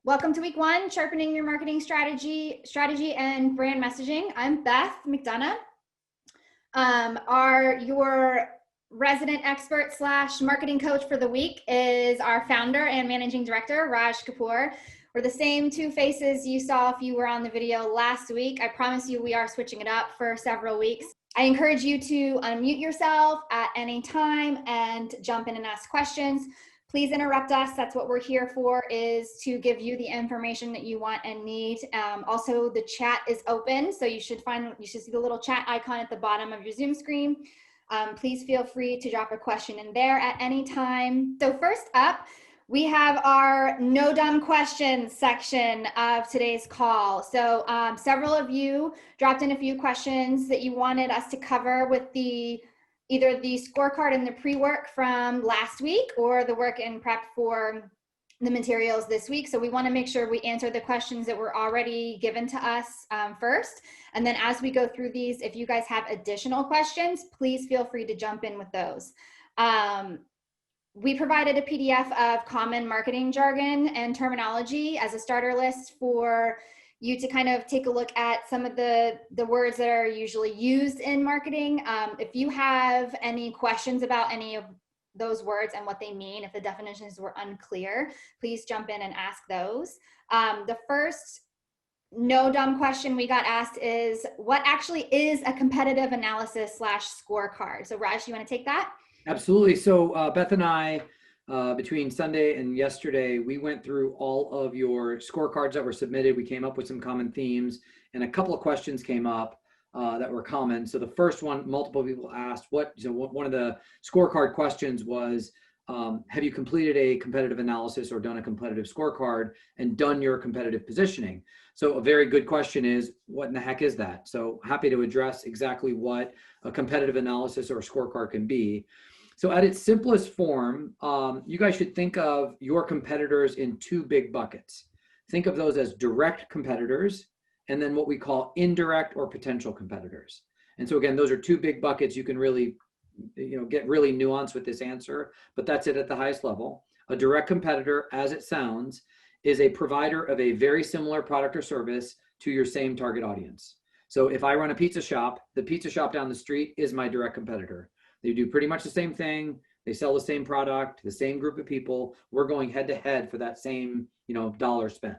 Welcome to week one, sharpening your marketing strategy and brand messaging. I'm Beth McDonough. Your resident expert / marketing coach for the week is our founder and managing director, Raj Kapoor. We're the same two faces you saw if you were on the video last week. I promise you we are switching it up for several weeks. I encourage you to unmute yourself at any time and jump in and ask questions. Please interrupt us. That's what we're here for, is to give you the information that you want and need. Also, the chat is open, so you should see the little chat icon at the bottom of your Zoom screen. Please feel free to drop a question in there at any time. So first up, we have our no dumb questions section of today's call. So several of you dropped in a few questions that you wanted us to cover with either the scorecard and the pre-work from last week or the work and prep for the materials this week. So we want to make sure we answer the questions that were already given to us first. And then as we go through these, if you guys have additional questions, please feel free to jump in with those. We provided a PDF of common marketing jargon and terminology as a starter list for you to kind of take a look at some of the words that are usually used in marketing. If you have any questions about any of those words and what they mean, if the definitions were unclear, please jump in and ask those. The first no dumb question we got asked is, what actually is a competitive analysis / scorecard? So Raj, you want to take that? Absolutely. So Beth and I, between Sunday and yesterday, we went through all of your scorecards that were submitted. We came up with some common themes, and a couple of questions came up that were common. So the first one, multiple people asked, one of the scorecard questions was, have you completed a competitive analysis or done a competitive scorecard and done your competitive positioning? So a very good question is, what in the heck is that? So happy to address exactly what a competitive analysis or a scorecard can be. So at its simplest form, you guys should think of your competitors in two big buckets. Think of those as direct competitors and then what we call indirect or potential competitors. And so again, those are two big buckets. You can really, get really nuanced with this answer, but that's it at the highest level. A direct competitor, as it sounds, is a provider of a very similar product or service to your same target audience. So if I run a pizza shop, the pizza shop down the street is my direct competitor. They do pretty much the same thing. They sell the same product, the same group of people. We're going head to head for that same, dollar spend.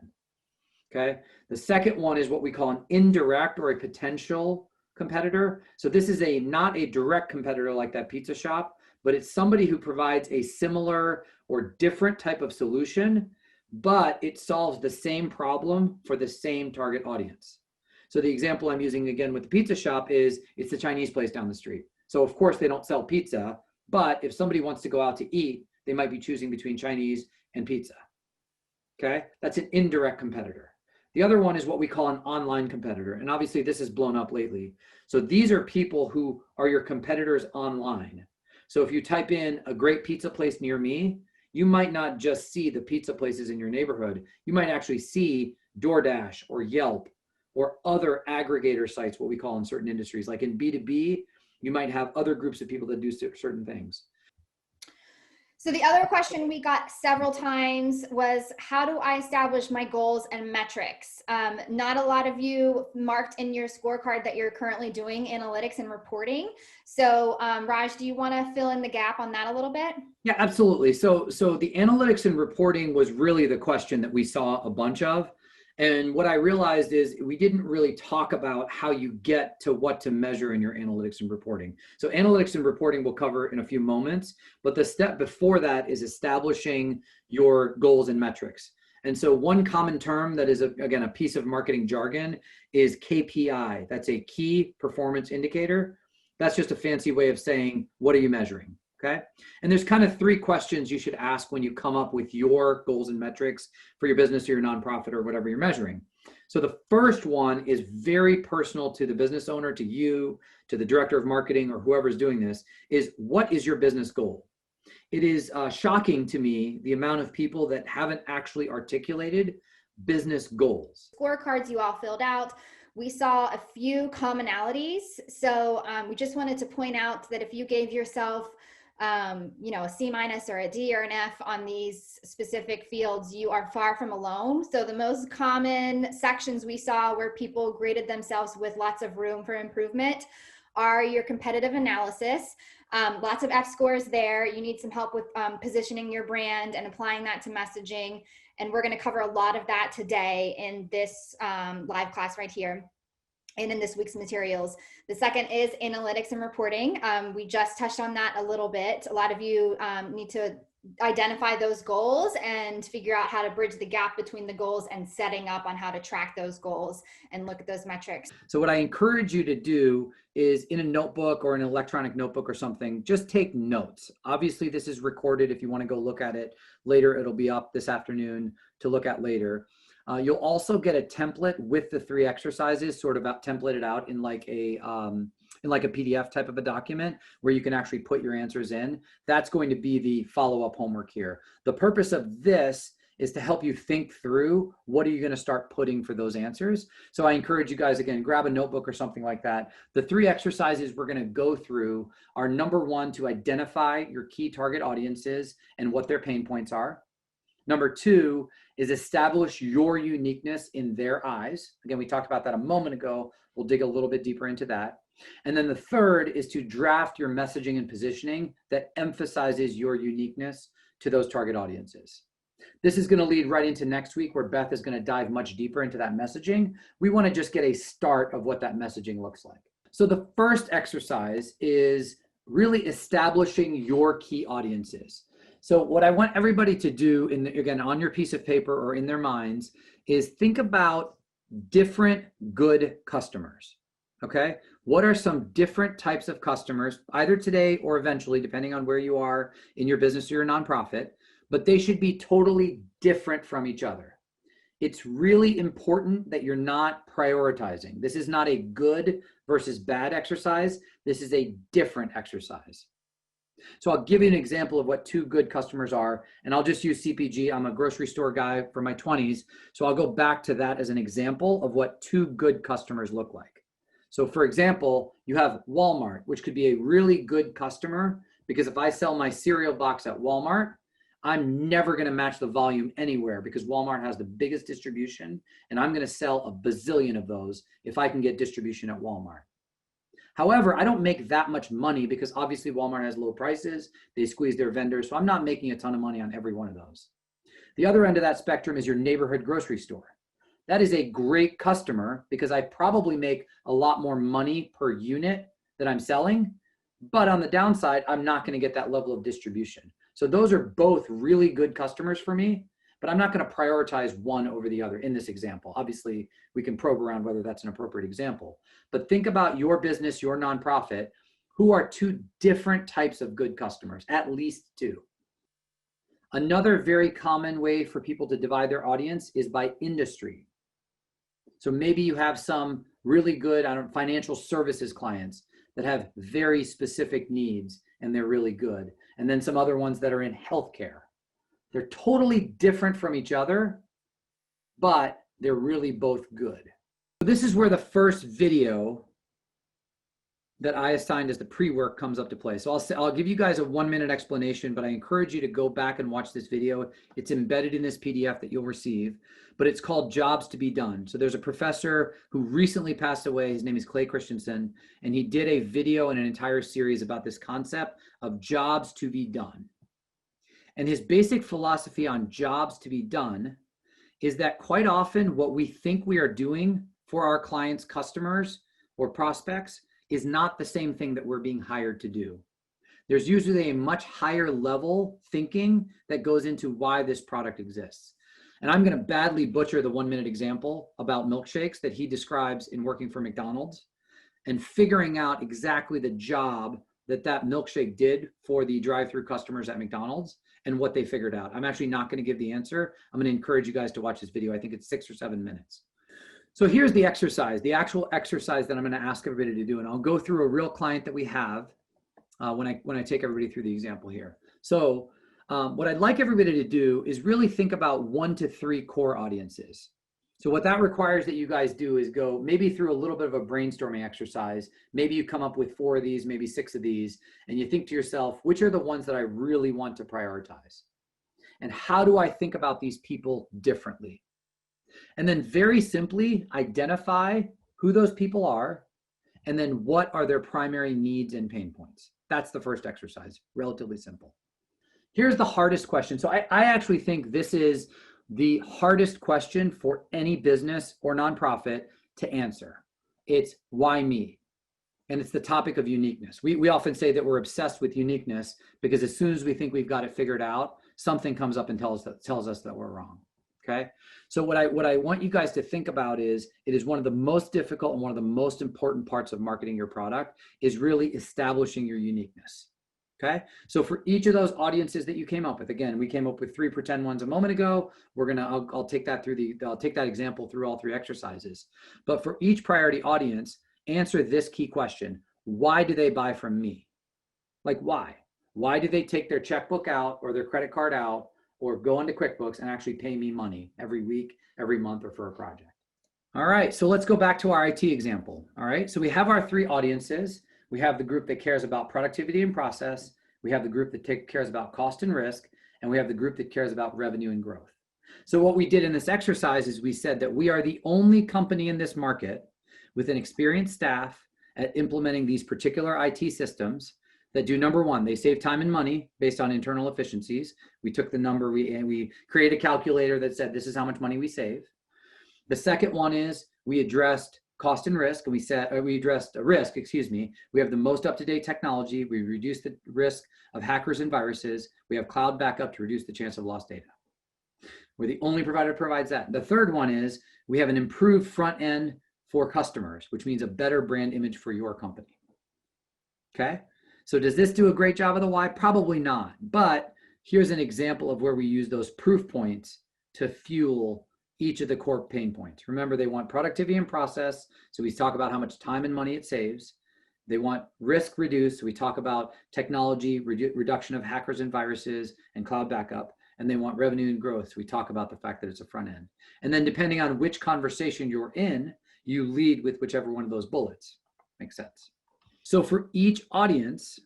Okay. The second one is what we call an indirect or a potential competitor. So this is not a direct competitor like that pizza shop, but it's somebody who provides a similar or different type of solution, but it solves the same problem for the same target audience. So the example I'm using again with the pizza shop is, it's the Chinese place down the street. So of course they don't sell pizza, but if somebody wants to go out to eat, they might be choosing between Chinese and pizza. Okay, that's an indirect competitor. The other one is what we call an online competitor. And obviously this has blown up lately. So these are people who are your competitors online. So if you type in a great pizza place near me, you might not just see the pizza places in your neighborhood. You might actually see DoorDash or Yelp or other aggregator sites, what we call in certain industries. Like in B2B, you might have other groups of people that do certain things. So the other question we got several times was, how do I establish my goals and metrics? Not a lot of you marked in your scorecard that you're currently doing analytics and reporting. So Raj, do you want to fill in the gap on that a little bit? Yeah, absolutely. So the analytics and reporting was really the question that we saw a bunch of. And what I realized is we didn't really talk about how you get to what to measure in your analytics and reporting. So analytics and reporting we'll cover in a few moments, but the step before that is establishing your goals and metrics. And so one common term that is, again, a piece of marketing jargon is KPI. That's a key performance indicator. That's just a fancy way of saying, what are you measuring? Okay. And there's kind of three questions you should ask when you come up with your goals and metrics for your business or your nonprofit or whatever you're measuring. So the first one is very personal to the business owner, to you, to the director of marketing or whoever's doing this, is what is your business goal? It is shocking to me the amount of people that haven't actually articulated business goals. Scorecards you all filled out. We saw a few commonalities. So we just wanted to point out that if you gave yourself you know, a C- or a D or an F on these specific fields, you are far from alone. So the most common sections we saw where people graded themselves with lots of room for improvement are your competitive analysis. Lots of F scores there. You need some help with positioning your brand and applying that to messaging. And we're going to cover a lot of that today in this live class right here and in this week's materials. The second is analytics and reporting. We just touched on that a little bit. A lot of you need to identify those goals and figure out how to bridge the gap between the goals and setting up on how to track those goals and look at those metrics. So what I encourage you to do is in a notebook or an electronic notebook or something, just take notes. Obviously this is recorded. If you want to go look at it later, it'll be up this afternoon to look at later. You'll also get a template with the 3 exercises sort of templated out in like a PDF type of a document where you can actually put your answers in. That's going to be the follow-up homework here. The purpose of this is to help you think through what are you going to start putting for those answers. So I encourage you guys, again, grab a notebook or something like that. The 3 exercises we're going to go through are number 1, to identify your key target audiences and what their pain points are. Number 2 is establish your uniqueness in their eyes. Again, we talked about that a moment ago. We'll dig a little bit deeper into that. And then the 3rd is to draft your messaging and positioning that emphasizes your uniqueness to those target audiences. This is going to lead right into next week where Beth is going to dive much deeper into that messaging. We want to just get a start of what that messaging looks like. So the first exercise is really establishing your key audiences. So what I want everybody to do, again, on your piece of paper or in their minds, is think about different good customers, okay? What are some different types of customers, either today or eventually, depending on where you are in your business or your nonprofit, but they should be totally different from each other. It's really important that you're not prioritizing. This is not a good versus bad exercise. This is a different exercise. So I'll give you an example of what 2 good customers are, and I'll just use CPG. I'm a grocery store guy for my 20s, so I'll go back to that as an example of what 2 good customers look like. So for example, you have Walmart, which could be a really good customer, because if I sell my cereal box at Walmart, I'm never going to match the volume anywhere because Walmart has the biggest distribution, and I'm going to sell a bazillion of those if I can get distribution at Walmart. However, I don't make that much money because obviously Walmart has low prices. They squeeze their vendors. So I'm not making a ton of money on every one of those. The other end of that spectrum is your neighborhood grocery store. That is a great customer because I probably make a lot more money per unit that I'm selling. But on the downside, I'm not going to get that level of distribution. So those are both really good customers for me, but I'm not going to prioritize one over the other in this example. Obviously, we can probe around whether that's an appropriate example. But think about your business, your nonprofit, who are 2 different types of good customers, at least 2. Another very common way for people to divide their audience is by industry. So maybe you have some really good financial services clients that have very specific needs and they're really good. And then some other ones that are in healthcare. They're totally different from each other, but they're really both good. So this is where the first video that I assigned as the pre-work comes up to play. So I'll give you guys a 1-minute explanation, but I encourage you to go back and watch this video. It's embedded in this PDF that you'll receive, but it's called Jobs to be Done. So there's a professor who recently passed away. His name is Clay Christensen, and he did a video and an entire series about this concept of jobs to be done. And his basic philosophy on jobs to be done is that quite often what we think we are doing for our clients, customers, or prospects is not the same thing that we're being hired to do. There's usually a much higher level thinking that goes into why this product exists. And I'm going to badly butcher the 1-minute example about milkshakes that he describes in working for McDonald's and figuring out exactly the job that that milkshake did for the drive-through customers at McDonald's and what they figured out. I'm actually not going to give the answer. I'm going to encourage you guys to watch this video. I think it's 6 or 7 minutes. So here's the exercise, the actual exercise that I'm going to ask everybody to do. And I'll go through a real client that we have when I take everybody through the example here. So what I'd like everybody to do is really think about 1 to 3 core audiences. So what that requires that you guys do is go maybe through a little bit of a brainstorming exercise. Maybe you come up with 4 of these, maybe 6 of these, and you think to yourself, which are the ones that I really want to prioritize? And how do I think about these people differently? And then very simply identify who those people are, and then what are their primary needs and pain points. That's the first exercise, relatively simple. Here's the hardest question. So I actually think this is the hardest question for any business or nonprofit to answer. It's why me? And it's the topic of uniqueness. We often say that we're obsessed with uniqueness because as soon as we think we've got it figured out, something comes up and tells us that we're wrong. Okay. So what I want you guys to think about is it is one of the most difficult and one of the most important parts of marketing your product is really establishing your uniqueness. Okay. So for each of those audiences that you came up with, again, we came up with 3 pretend ones a moment ago. I'll take that I'll take that example through all 3 exercises. But for each priority audience, answer this key question. Why do they buy from me? Like why? Why do they take their checkbook out or their credit card out or go into QuickBooks and actually pay me money every week, every month, or for a project? All right, so let's go back to our IT example. All right, so we have our 3 audiences. We have the group that cares about productivity and process. We have the group that cares about cost and risk. And we have the group that cares about revenue and growth. So what we did in this exercise is we said that we are the only company in this market with an experienced staff at implementing these particular IT systems that do number 1, they save time and money based on internal efficiencies. We took the number, we created a calculator that said this is how much money we save. The second one is we addressed cost and risk, and we addressed risk, We have the most up-to-date technology. We reduced the risk of hackers and viruses. We have cloud backup to reduce the chance of lost data. We're the only provider that provides that. The third one is we have an improved front end for customers, which means a better brand image for your company. Okay? So does this do a great job of the why? Probably not. But here's an example of where we use those proof points to fuel each of the core pain points. Remember, they want productivity and process. So we talk about how much time and money it saves. They want risk reduced. So we talk about technology, reduction of hackers and viruses, and cloud backup. And they want revenue and growth. So we talk about the fact that it's a front end. And then depending on which conversation you're in, you lead with whichever one of those bullets. Makes sense. So for each audience,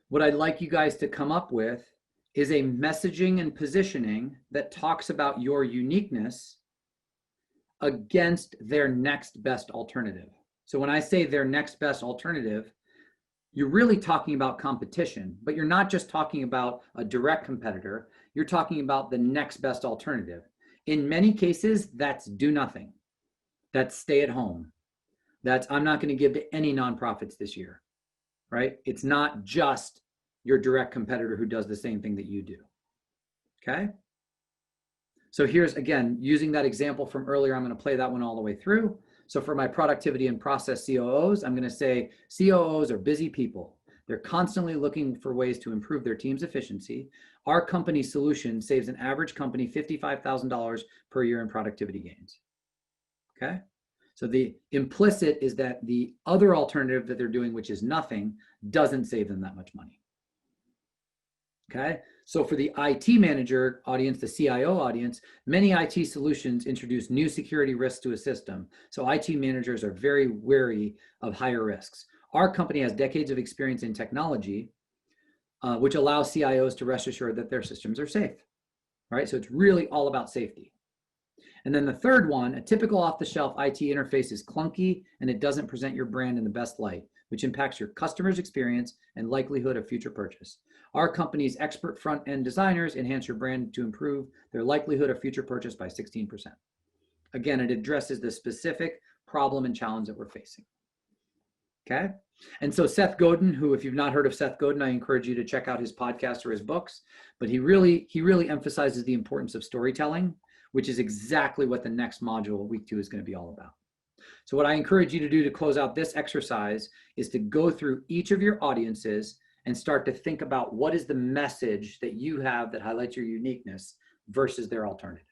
what I'd like you guys to come up with is a messaging and positioning that talks about your uniqueness against their next best alternative. So when I say their next best alternative, you're really talking about competition, but you're not just talking about a direct competitor, you're talking about the next best alternative. In many cases, that's do nothing. That's stay at home. That's I'm not going to give to any nonprofits this year, right? It's not just your direct competitor who does the same thing that you do, okay? So here's, again, using that example from earlier, I'm going to play that one all the way through. So for my productivity and process COOs, I'm going to say COOs are busy people. They're constantly looking for ways to improve their team's efficiency. Our company solution saves an average company $55,000 per year in productivity gains, okay? So the implicit is that the other alternative that they're doing, which is nothing, doesn't save them that much money. Okay. So for the IT manager audience, the CIO audience, many IT solutions introduce new security risks to a system. So IT managers are very wary of higher risks. Our company has decades of experience in technology, which allows CIOs to rest assured that their systems are safe. Right. So it's really all about safety. And then the third one, a typical off-the-shelf IT interface is clunky and it doesn't present your brand in the best light, which impacts your customer's experience and likelihood of future purchase. Our company's expert front-end designers enhance your brand to improve their likelihood of future purchase by 16%. Again, it addresses the specific problem and challenge that we're facing. Okay? And so Seth Godin, who, if you've not heard of Seth Godin, I encourage you to check out his podcast or his books, but he really emphasizes the importance of storytelling, which is exactly what the next module, week 2, is going to be all about. So what I encourage you to do to close out this exercise is to go through each of your audiences and start to think about what is the message that you have that highlights your uniqueness versus their alternative.